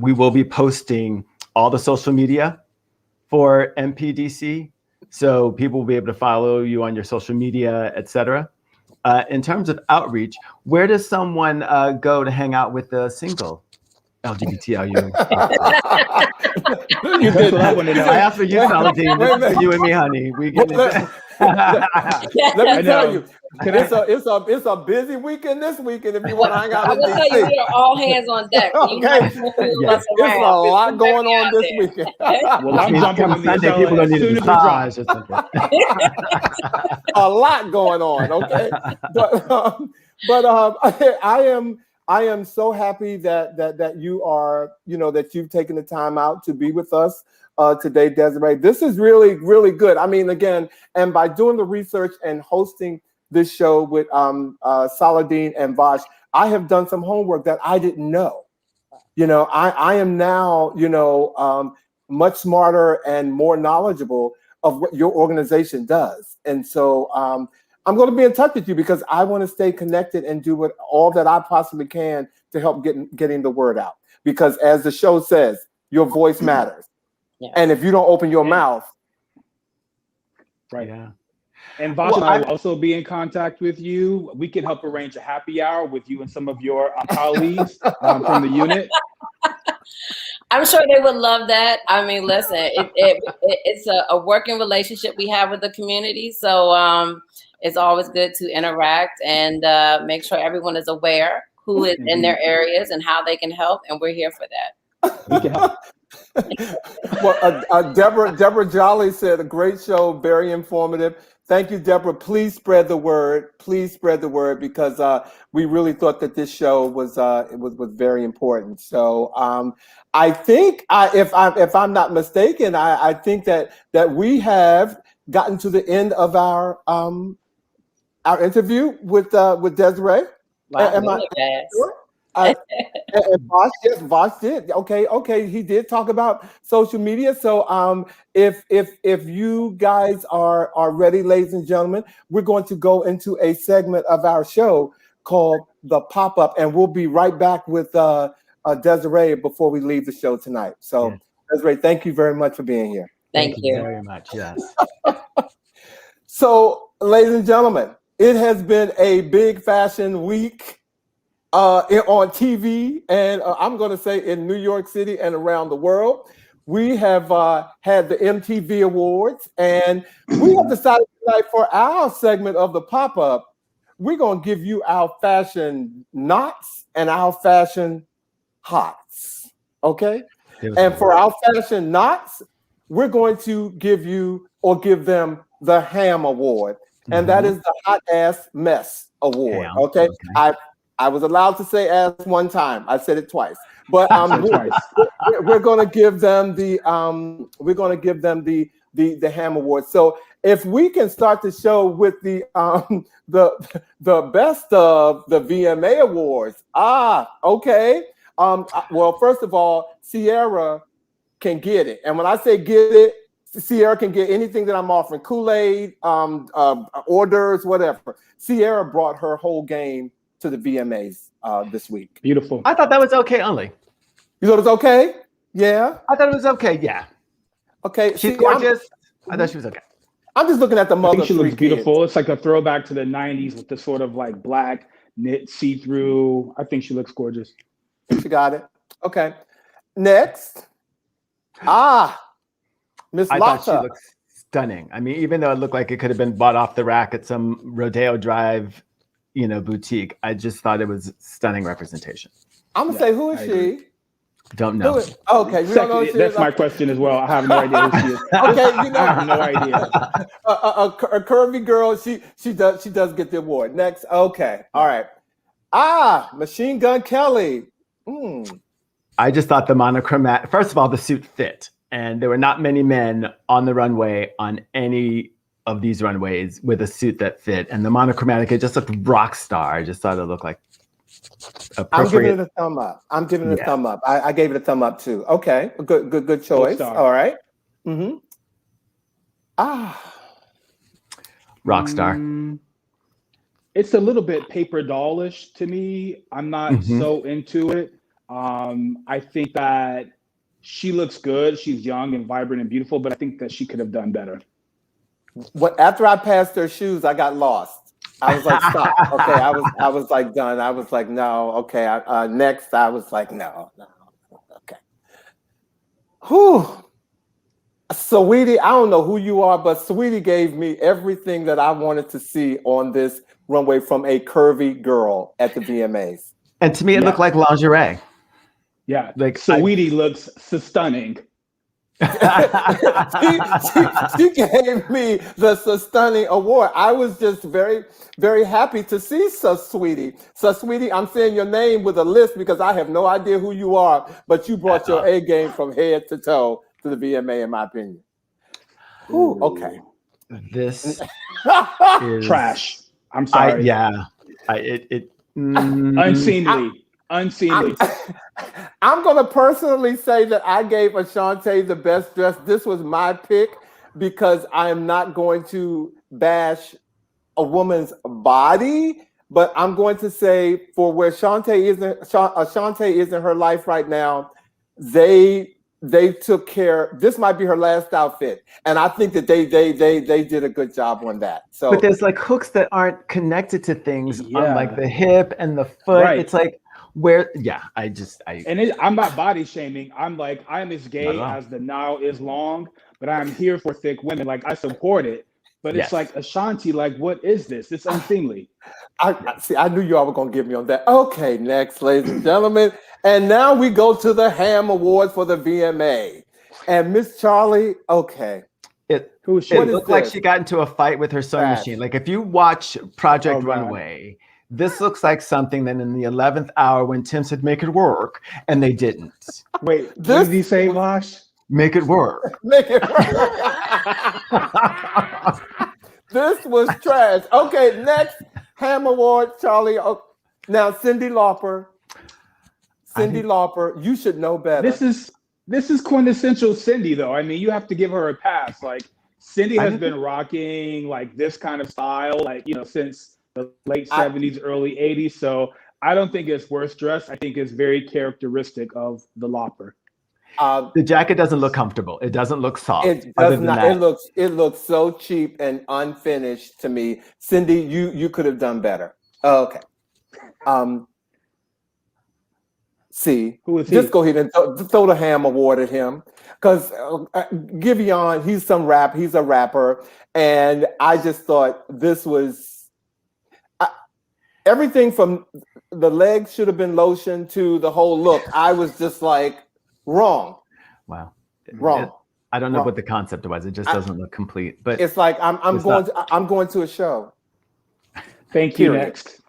we will be posting all the social media for MPDC. So people will be able to follow you on your social media, et cetera. In terms of outreach, where does someone go to hang out with the single LGBTIU? You did what I wanted to know. I asked for you, Saladin. This is for you and me, honey. We get let me tell you, it's a busy weekend this weekend if you want to hang out I in will tell you, DC. we are all hands on deck. Okay. Yes. It's a lot going on this weekend. Well, I'm jumping on the Sunday, people as gonna need soon a as we drop. massage or something. A lot going on, okay? But I am so happy that you are, you know, that you've taken the time out to be with us today, Desiree. This is really, really good. I mean, again, and by doing the research and hosting this show with Saladin and Vash, I have done some homework that I didn't know. You know, I am now, you know, much smarter and more knowledgetable of what your organization does. And so I'm going to be in touch with you because I want to stay connected and do all that I possibly can to help getting the word out. Because as the show says, your voice matters. Yeah. And if you don't open your mouth. Right. Yeah. And Vash and I will also be in contact with you. We can help arrange a happy hour with you and some of your colleagues from the unit. I'm sure they would love that. I mean, listen, it's a working relationship we have with the community. So it's always good to interact and make sure everyone is aware who is in their areas and how they can help. And we're here for that. We can help. Well, Deborah Jolly said, a great show, very informative. Thank you, Deborah. Please spread the word. Please spread the word because we really thought that this show was very important. So I think if I'm not mistaken, I think that we have gotten to the end of our interview with Desiree. Wow, Am I sure? And Vash did. Okay. He did talk about social media. So if you guys are ready, ladies and gentlemen, we're going to go into a segment of our show called The Pop-Up, and we'll be right back with Desiree before we leave the show tonight. So Desiree, thank you very much for being here. Thank you very much. Yes. So, ladies and gentlemen, it has been a big fashion week on TV, and I'm going to say in New York City and around the world. We have had the MTV Awards, and we have decided tonight for our segment of the pop-up, we're going to give you our fashion knots and our fashion hots, okay? And for our fashion knots, we're going to give them the Ham Award, and that is the Hot Ass Mess Award, okay? I was allowed to say ass one time. I said it twice. But Twice. we're going to give them the the Ham Award. So if we can start the show with the best of the VMA awards. Okay. Well, first of all, Sierra can get it. And when I say get it, Sierra can get anything that I'm offering, Kool-Aid, hors d'oeuvres, whatever. Sierra brought her whole game to the VMAs this week. Beautiful. I thought that was okay only. You thought it was okay? Yeah. I thought it was okay. Yeah. Okay. She's gorgeous. I thought she was okay. I'm just looking at the mother. I think she looks beautiful. Kids. It's like a throwback to the 90s with the sort of like black knit see-through. I think she looks gorgeous. She got it. Okay. Next. Miss I thought she Lata. looked stunning. I mean, even though it looked like it could have been bought off the rack at some Rodeo Drive, boutique, I just thought it was stunning representation. I'm gonna say, who is she? Don't know. Okay, you don't know who she That's is? my question as well. I have no idea who she is. Okay, I have no idea. a curvy girl. She does get the award. Next. Okay. All right. Machine Gun Kelly. I just thought the monochromatic. First of all, the suit fit, and there were not many men on the runway on any of these runways with a suit that fit, and the monochromatic, it just looked rock star. I just thought it looked like appropriate. I'm giving it a thumb up. A thumb up. I gave it a thumb up too. Okay, good choice. All right. Rock star. It's a little bit paper dollish to me. I'm not so into it. I think that she looks good. She's young and vibrant and beautiful, but I think that she could have done better. After I passed her shoes, I got lost. I was like, stop. Okay, I was like done. I was like, no. Okay. Next, I was like, no. Okay. Whew. Sweetie, I don't know who you are, but Sweetie gave me everything that I wanted to see on this runway from a curvy girl at the VMAs. And to me, it looked like lingerie. Yeah, like Sweetie looks stunning. she gave me the stunning award. I was just very, very happy to see Sweetie. Sweetie, I'm saying your name with a list because I have no idea who you are, but you brought your A game from head to toe to the VMA, in my opinion. Ooh, okay. This is trash. I'm sorry. Unseemly. I'm going to personally say that I gave Ashante the best dress. This was my pick because I am not going to bash a woman's body, but I'm going to say for where Ashante is in her life right now, they took care. This might be her last outfit, and I think that they did a good job on that. So, but there's like hooks that aren't connected to things on like the hip and the foot. Right. It's like where, I'm not body shaming. I'm as gay as the now is long, but I'm here for thick women. Like I support it, but it's like Ashanti. Like, what is this? It's unseemly. I knew y'all were gonna give me on that. Okay, next, ladies and gentlemen, and now we go to the Ham Award for the VMA, and Miss Charlie. Okay, it looked like she got into a fight with her sewing machine. Like if you watch Project Runway. This looks like something that in the 11th hour when Tim said, make it work, and they didn't. Wait, what did he say, Vash? Make it work. Make it work. This was trash. Okay, next Ham Award, Charlie. Oh, now, Cyndi Lauper. Lauper, you should know better. This is quintessential Cyndi, though. I mean, you have to give her a pass. Like, Cyndi has been rocking, like, this kind of style, like, since the late 70s, early 80s. So I don't think it's worst dressed. I think it's very characteristic of the Lauper. The jacket doesn't look comfortable. It doesn't look soft. It does not. It looks so cheap and unfinished to me. Cyndi, you could have done better. Okay. Who is he? Just go ahead and throw the Ham Award at him, because Giveon, he's a rapper, and I just thought this was. Everything from the legs should have been lotion to the whole look. I was just like, wrong. Wow. Wrong. I don't know what the concept was. It just doesn't look complete. But it's like I'm going to a show. Thank you. Next.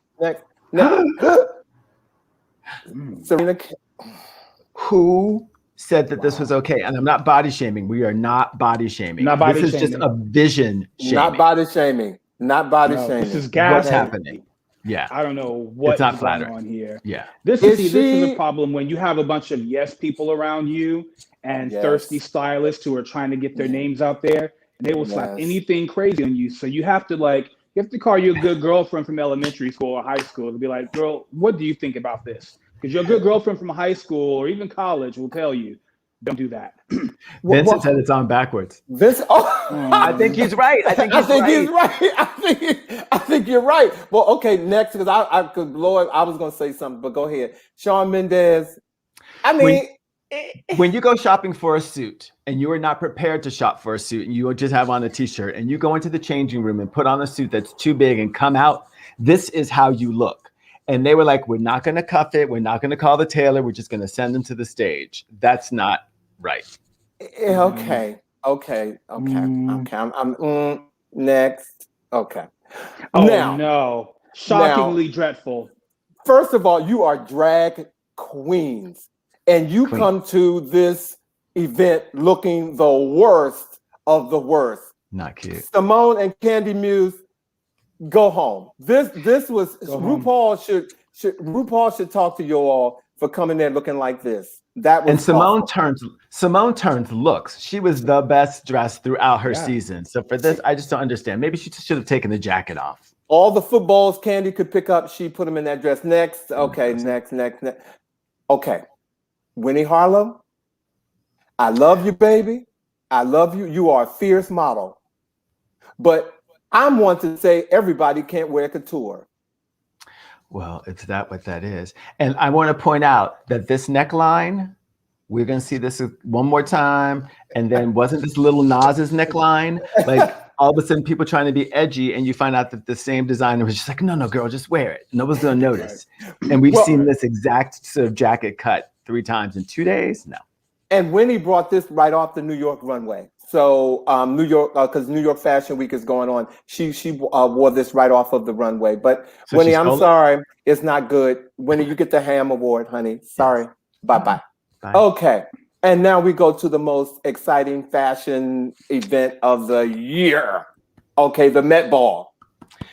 Serena, Who said that this was okay? And I'm not body shaming. We are not body shaming. Not body this is shaming. just a vision shaming. not body shaming. Not body shaming. This is gas. What's happening? Yeah. I don't know what's not going flattering. on here. Yeah. This is a problem when you have a bunch of yes people around you and thirsty stylists who are trying to get their names out there, and they will slap anything crazy on you. So you have to call your good girlfriend from elementary school or high school to be like, girl, what do you think about this? Because your good girlfriend from high school or even college will tell you, don't do that. Vincent said it's on backwards. I think he's right. I think he's right. I think you're right. Well, okay, next, because I could blow it. I was going to say something, but go ahead. Shawn Mendes. I mean, when you go shopping for a suit and you are not prepared to shop for a suit and you just have on a t-shirt and you go into the changing room and put on a suit that's too big and come out, this is how you look. And they were like, we're not going to cuff it. We're not going to call the tailor. We're just going to send them to the stage. That's not right. Okay. I'm next. Okay. Oh, now, no. Shockingly dreadful. First of all, you are drag queens. And you come to this event looking the worst of the worst. Not cute. Simone and Candy Muse, go home. This was RuPaul should talk to you all for coming there looking like this. That was Simone turns looks. She was the best dressed throughout her season. So for this, I just don't understand. Maybe she should have taken the jacket off. All the footballs Candy could pick up, she put them in that dress. Next. Okay, next. Okay. Winnie Harlow, I love you, baby. I love you. You are a fierce model. But I'm one to say everybody can't wear couture. Well, it's what that is. And I want to point out that this neckline, we're going to see this one more time. And then wasn't this little Nas's neckline? Like all of a sudden people trying to be edgy and you find out that the same designer was just like, no, girl, just wear it. Nobody's going to notice. And we've seen this exact sort of jacket cut 3 times in 2 days. No. And Winnie brought this right off the New York runway. So New York, because New York Fashion Week is going on, she wore this right off of the runway. But so Winnie, I'm sorry, it's not good. Winnie, you get the Ham Award, honey. Sorry. Bye. Okay. And now we go to the most exciting fashion event of the year. Okay, the Met Ball.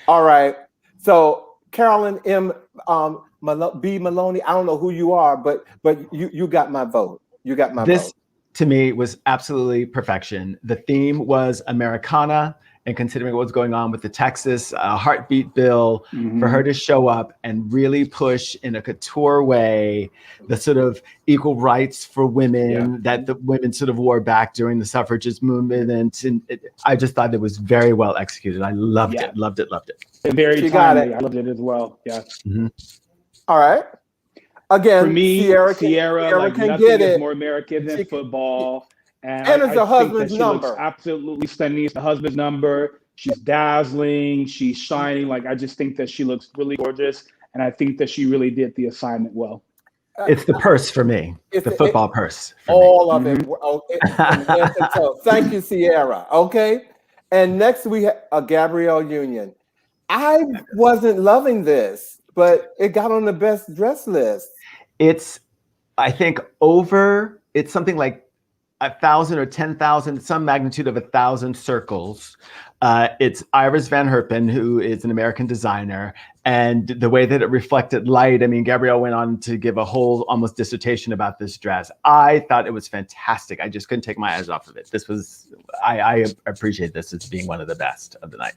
All right. So Carolyn M. B. Maloney, I don't know who you are, but you got my vote. You got my vote. To me, was absolutely perfection. The theme was Americana, and considering what was going on with the Texas heartbeat bill, for her to show up and really push in a couture way the sort of equal rights for women that the women sort of wore back during the suffragist movement. And I just thought it was very well executed. I loved it. And very timely. I loved it as well. Yeah. All right. Again, for me, Sierra like can nothing get is it. more American than football. And it's her husband's number. Looks absolutely stunning. It's the husband's number. She's dazzling. She's shining. Like, I just think that she looks really gorgeous. And I think that she really did the assignment well. It's the purse for me. It's the football purse. All of it. Thank you, Sierra. Okay. And next we have Gabrielle Union. I wasn't loving this, but it got on the best dress list. It's, I think, it's something like 1,000 or 10,000, some magnitude of 1,000 circles. It's Iris Van Herpen, who is an American designer, and the way that it reflected light. I mean, Gabrielle went on to give a whole almost dissertation about this dress. I thought it was fantastic. I just couldn't take my eyes off of it. I appreciate this as being one of the best of the night.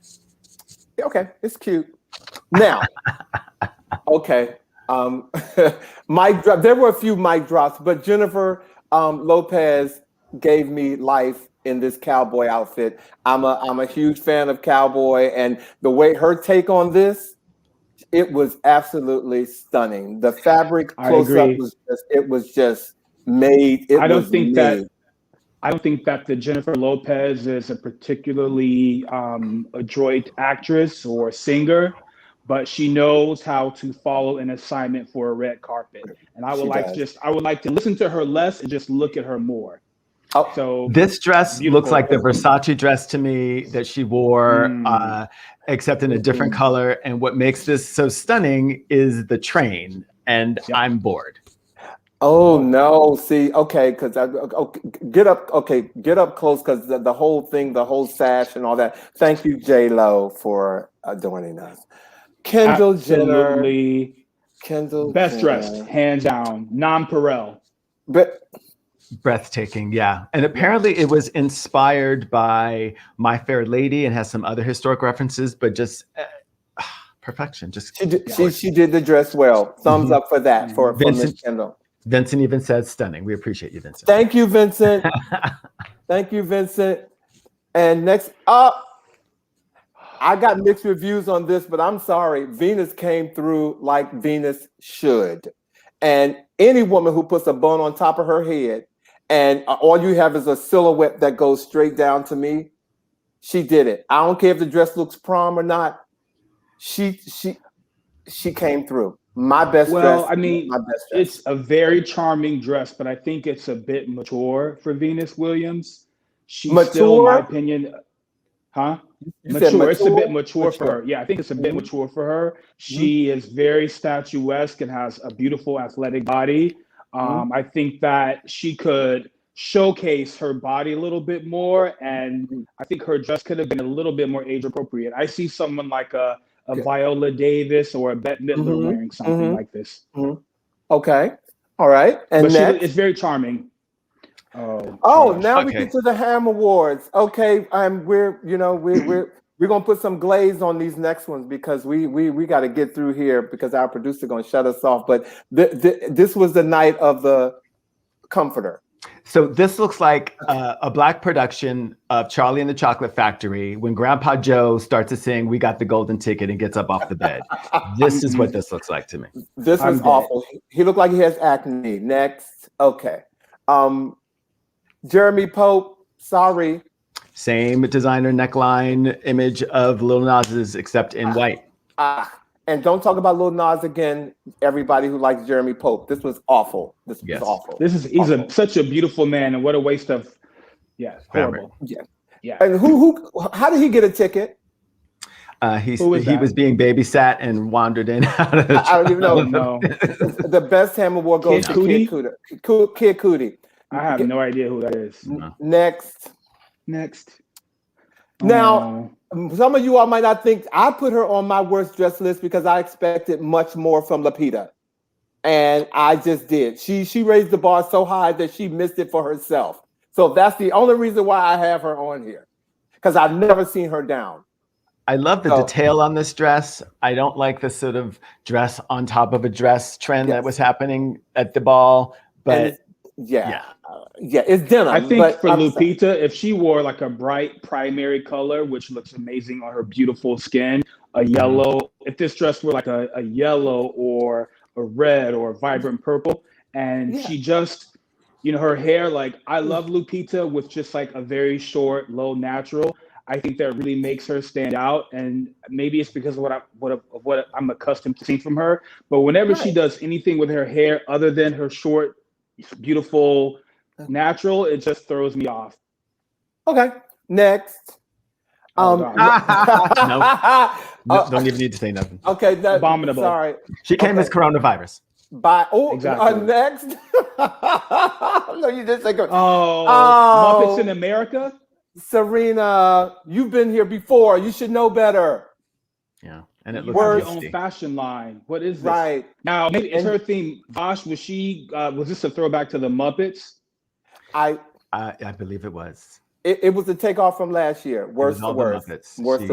Okay, it's cute. Now, okay. Mic drop. There were a few mic drops, but Jennifer Lopez gave me life in this cowboy outfit. I'm a huge fan of cowboy, and the way her take on this, it was absolutely stunning. The fabric close up was just made. I don't think that the Jennifer Lopez is a particularly adroit actress or singer, but she knows how to follow an assignment for a red carpet. And I would like to listen to her less and just look at her more. Oh. So this dress looks like the Versace dress to me that she wore, except in a different color. And what makes this so stunning is the train. and I'm bored. Oh no! See, okay, because get up close, because the whole thing, the whole sash and all that. Thank you, J-Lo, for joining us. Kendall Absolutely. Jenner, Best dressed, hands down, non-Perel. but Breathtaking, yeah. And apparently it was inspired by My Fair Lady and has some other historic references, but just perfection. Just she did the dress well. Thumbs up for that for Miss Kendall. Vincent even said stunning. We appreciate you, Vincent. Thank you, Vincent. Thank you, Vincent. And next up, I got mixed reviews on this, but I'm sorry. Venus came through like Venus should. And any woman who puts a bun on top of her head and all you have is a silhouette that goes straight down to me, she did it. I don't care if the dress looks prom or not. She came through. My best dress. Well, I mean, my best dress. It's a very charming dress, but I think it's a bit mature for Venus Williams. She's still, in my opinion, mature. It's a bit mature for her. Yeah, I think it's a bit mature for her. She is very statuesque and has a beautiful athletic body. I think that she could showcase her body a little bit more, and I think her dress could have been a little bit more age appropriate. I see someone like a Viola Davis or a Bette Midler wearing something like this. Okay, all right, and but it's very charming. Now we get to the Ham Awards. Okay, we're gonna put some glaze on these next ones because we got to get through here because our producer gonna shut us off. But this was the night of the Comforter. So this looks like a Black production of Charlie and the Chocolate Factory when Grandpa Joe starts to sing "We Got the Golden Ticket" and gets up off the bed. This is what this looks like to me. This is awful. He looked like he has acne. Next, okay. Jeremy Pope, sorry. Same designer neckline image of Lil Nas's except in white. And don't talk about Lil Nas again, everybody who likes Jeremy Pope. This was awful. This was awful. He's such a beautiful man, and what a waste of horrible. Yeah. And how did he get a ticket? He was being babysat and wandered in. I don't even know. No. The best Ham Award goes to Kid Cudi. I have no idea who that is. Next. Oh, now, some of you all might not think I put her on my worst dress list because I expected much more from Lupita. And I just did. She raised the bar so high that she missed it for herself. So that's the only reason why I have her on here. Because I've never seen her down. I love the detail on this dress. I don't like the sort of dress on top of a dress trend that was happening at the ball. But it's denim. I think for Lupita, if she wore like a bright primary color, which looks amazing on her beautiful skin, a yellow, if this dress were like a yellow or a red or a vibrant purple, and she just, her hair, like I love Lupita with just like a very short, low natural. I think that really makes her stand out, and maybe it's because of what I'm accustomed to seeing from her. But whenever she does anything with her hair other than her short, beautiful natural, it just throws me off. Okay, next. No, don't even need to say nothing. Okay, abominable. Sorry, she came as coronavirus. Exactly. Next. No, you didn't say Muppets in America. Serena, you've been here before. You should know better. Yeah, and it looks your own fashion line. What is this? Right now, maybe it's her theme. Vash, was this a throwback to the Muppets? I believe it was. It was a takeoff from last year. Worst to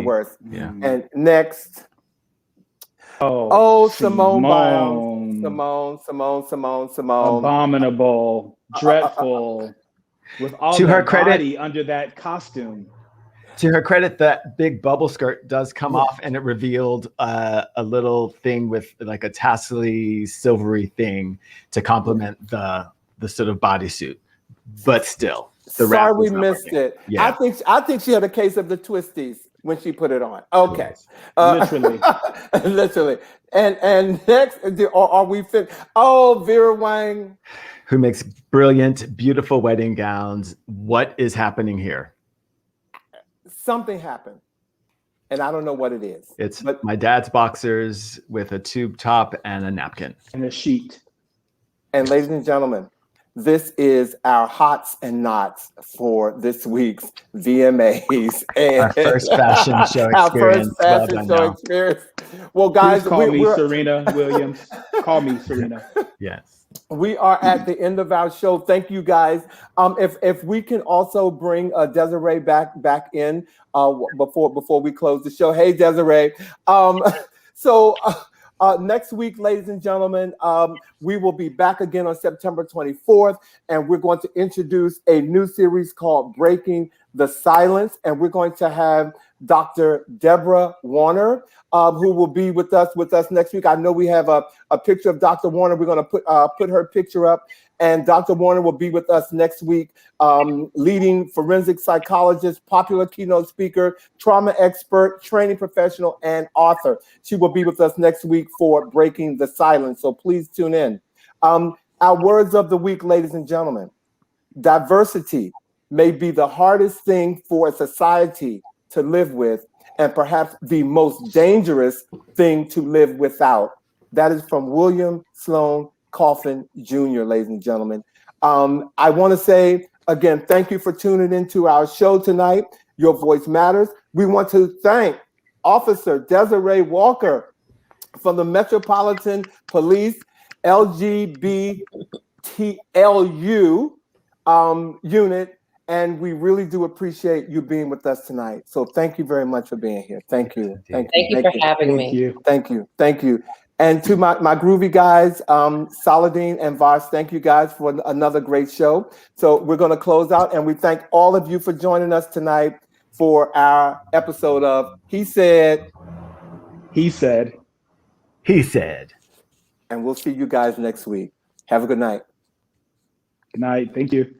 worst. Yeah. And next. Simone Biles. Simone. Abominable, dreadful. With all to her credit, under that costume. To her credit, that big bubble skirt does come off, and it revealed a little thing with like a tassely, silvery thing to complement the sort of bodysuit. But still, sorry we missed it. Yeah. I think she had a case of the twisties when she put it on. Okay, literally. And next, are we fit? Oh, Vera Wang, who makes brilliant, beautiful wedding gowns. What is happening here? Something happened. and I don't know what it is. It's but my dad's boxers with a tube top and a napkin. And a sheet. And ladies and gentlemen, this is our hots and nots for this week's VMAs. And Our first fashion show our experience. first fashion show experience. Well, guys, please call me Serena Williams. Call me Serena. Yes. We are at the end of our show. Thank you, guys. If we can also bring Desiree back in before we close the show. Hey, Desiree. Next week, ladies and gentlemen, we will be back again on September 24th, and we're going to introduce a new series called Breaking the Silence, and we're going to have Dr. Deborah Warner, who will be with us next week. I know we have a picture of Dr. Warner. We're going to put her picture up, and Dr. Warner will be with us next week, leading forensic psychologist, popular keynote speaker, trauma expert, training professional, and author. She will be with us next week for Breaking the Silence, so please tune in. Our words of the week, ladies and gentlemen: diversity may be the hardest thing for a society to live with, and perhaps the most dangerous thing to live without. That is from William Sloan Coffin Jr., ladies and gentlemen. I want to say, again, thank you for tuning into our show tonight. Your voice matters. We want to thank Officer Desiree Walker from the Metropolitan Police Lgbtlu unit. And we really do appreciate you being with us tonight. So thank you very much for being here. Thank you. Thank you for having me. Thank you. And to my groovy guys, Saladin and Vash, thank you guys for another great show. So we're going to close out, and we thank all of you for joining us tonight for our episode of He Said. He said. He said. And we'll see you guys next week. Have a good night. Good night. Thank you.